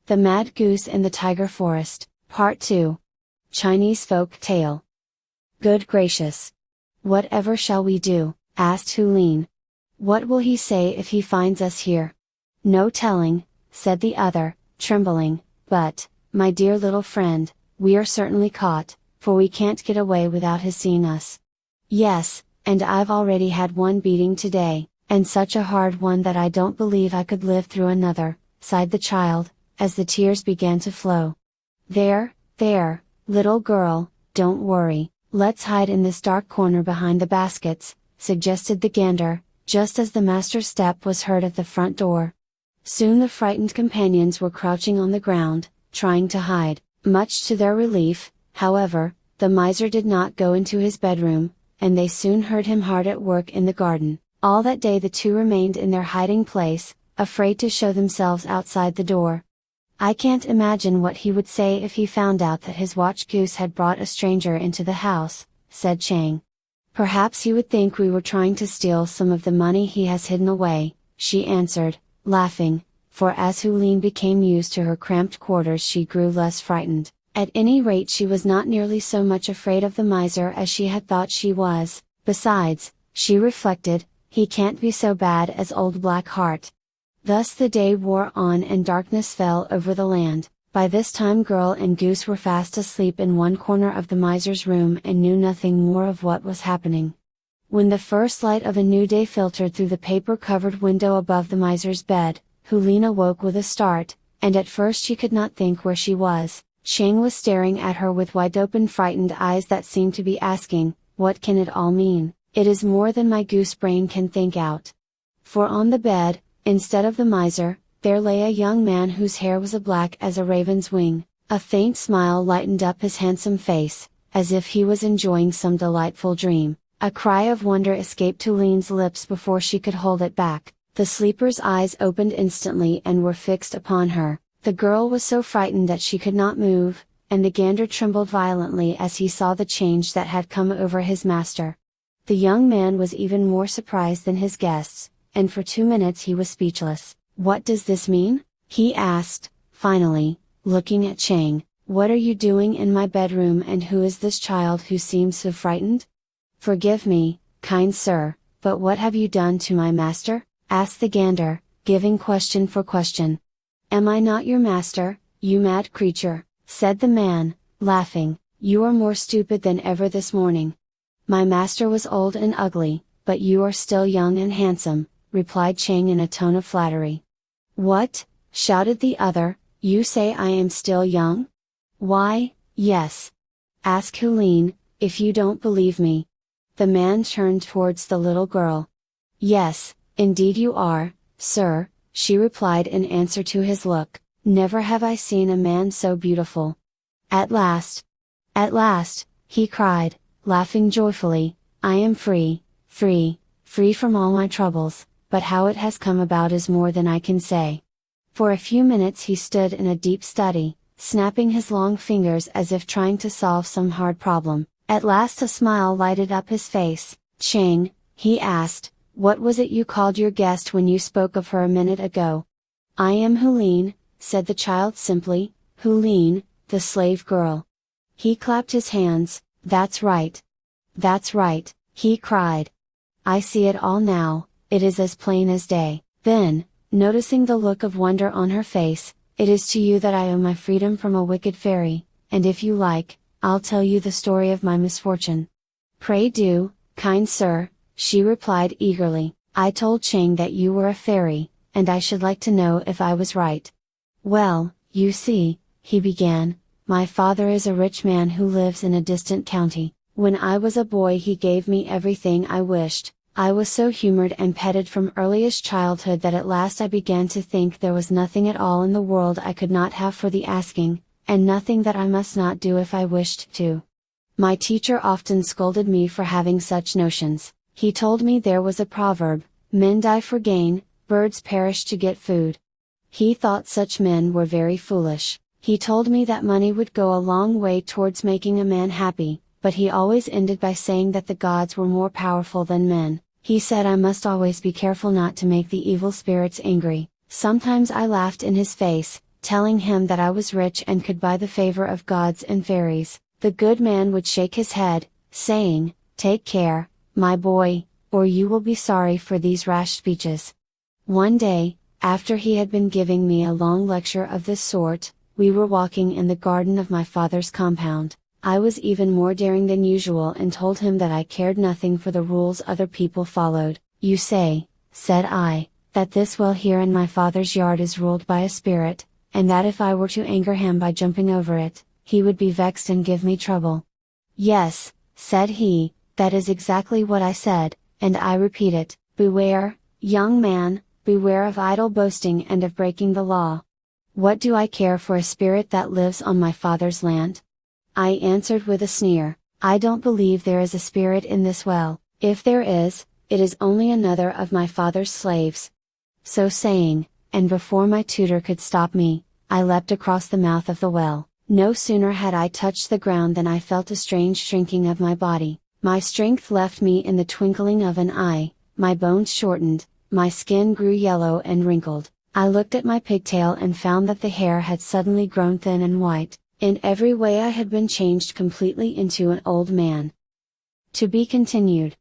The Mad Goose in the Tiger Forest, Part 2. Chinese Folk Tale. Good gracious! Whatever shall we do? Asked Hulin. What will he say if he finds us here? No telling, said the other, trembling, but, my dear little friend, we are certainly caught, for we can't get away without his seeing us. Yes, and I've already had one beating today, and such a hard one that I don't believe I could live through another, sighed the child, as the tears began to flow. There, little girl, don't worry, let's hide in this dark corner behind the baskets, suggested the gander, just as the master's step was heard at the front door. Soon the frightened companions were crouching on the ground, trying to hide. Much to their relief, however, the miser did not go into his bedroom, and they soon heard him hard at work in the garden. All that day the two remained in their hiding place, afraid to show themselves outside the door. I can't imagine what he would say if he found out that his watch goose had brought a stranger into the house, said Chang. Perhaps he would think we were trying to steal some of the money he has hidden away, she answered, laughing, for as Hulin became used to her cramped quarters she grew less frightened. At any rate she was not nearly so much afraid of the miser as she had thought she was. Besides, she reflected, he can't be so bad as old Black Heart. Thus the day wore on and darkness fell over the land. By this time Girl and Goose were fast asleep in one corner of the miser's room and knew nothing more of what was happening. When the first light of a new day filtered through the paper-covered window above the miser's bed, Hulin awoke with a start, and at first she could not think where she was. Chang was staring at her with wide-open frightened eyes that seemed to be asking, what can it all mean? It is more than my goose brain can think out. For on the bed, instead of the miser, there lay a young man whose hair was as black as a raven's wing. A faint smile lightened up his handsome face, as if he was enjoying some delightful dream. A cry of wonder escaped Hulin's lips before she could hold it back. The sleeper's eyes opened instantly and were fixed upon her. The girl was so frightened that she could not move, and the gander trembled violently as he saw the change that had come over his master. The young man was even more surprised than his guests, and for 2 minutes he was speechless. What does this mean? He asked, finally, looking at Chang. What are you doing in my bedroom and who is this child who seems so frightened? Forgive me, kind sir, but what have you done to my master? Asked the gander, giving question for question. Am I not your master, you mad creature? Said the man, laughing. You are more stupid than ever this morning. My master was old and ugly, but you are still young and handsome, replied Chang in a tone of flattery. What? Shouted the other, you say I am still young? Why, yes. Ask Hulin, if you don't believe me. The man turned towards the little girl. Yes, indeed you are, sir, she replied in answer to his look. Never have I seen a man so beautiful. At last, he cried, laughing joyfully, I am free from all my troubles. But how it has come about is more than I can say. For a few minutes he stood in a deep study, snapping his long fingers as if trying to solve some hard problem. At last a smile lighted up his face. Chang, he asked, what was it you called your guest when you spoke of her a minute ago? I am Hulin, said the child simply, Hulin, the slave girl. He clapped his hands. That's right, he cried. I see it all now. It is as plain as day. Then, noticing the look of wonder on her face, it is to you that I owe my freedom from a wicked fairy, and if you like, I'll tell you the story of my misfortune. Pray do, kind sir, she replied eagerly. I told Chang that you were a fairy, and I should like to know if I was right. Well, you see, he began, my father is a rich man who lives in a distant county. When I was a boy he gave me everything I wished. I was so humored and petted from earliest childhood that at last I began to think there was nothing at all in the world I could not have for the asking, and nothing that I must not do if I wished to. My teacher often scolded me for having such notions. He told me there was a proverb, men die for gain, birds perish to get food. He thought such men were very foolish. He told me that money would go a long way towards making a man happy, but he always ended by saying that the gods were more powerful than men. He said I must always be careful not to make the evil spirits angry. Sometimes I laughed in his face, telling him that I was rich and could buy the favor of gods and fairies. The good man would shake his head, saying, "Take care, my boy, or you will be sorry for these rash speeches." One day, after he had been giving me a long lecture of this sort, we were walking in the garden of my father's compound. I was even more daring than usual and told him that I cared nothing for the rules other people followed. "You say," said I, "that this well here in my father's yard is ruled by a spirit, and that if I were to anger him by jumping over it, he would be vexed and give me trouble." "Yes," said he, "that is exactly what I said, and I repeat it, beware, young man, beware of idle boasting and of breaking the law. What do I care for a spirit that lives on my father's land?" I answered with a sneer, "I don't believe there is a spirit in this well, if there is, it is only another of my father's slaves." So saying, and before my tutor could stop me, I leapt across the mouth of the well. No sooner had I touched the ground than I felt a strange shrinking of my body, my strength left me in the twinkling of an eye, my bones shortened, my skin grew yellow and wrinkled. I looked at my pigtail and found that the hair had suddenly grown thin and white, in every way I had been changed completely into an old man. To be continued.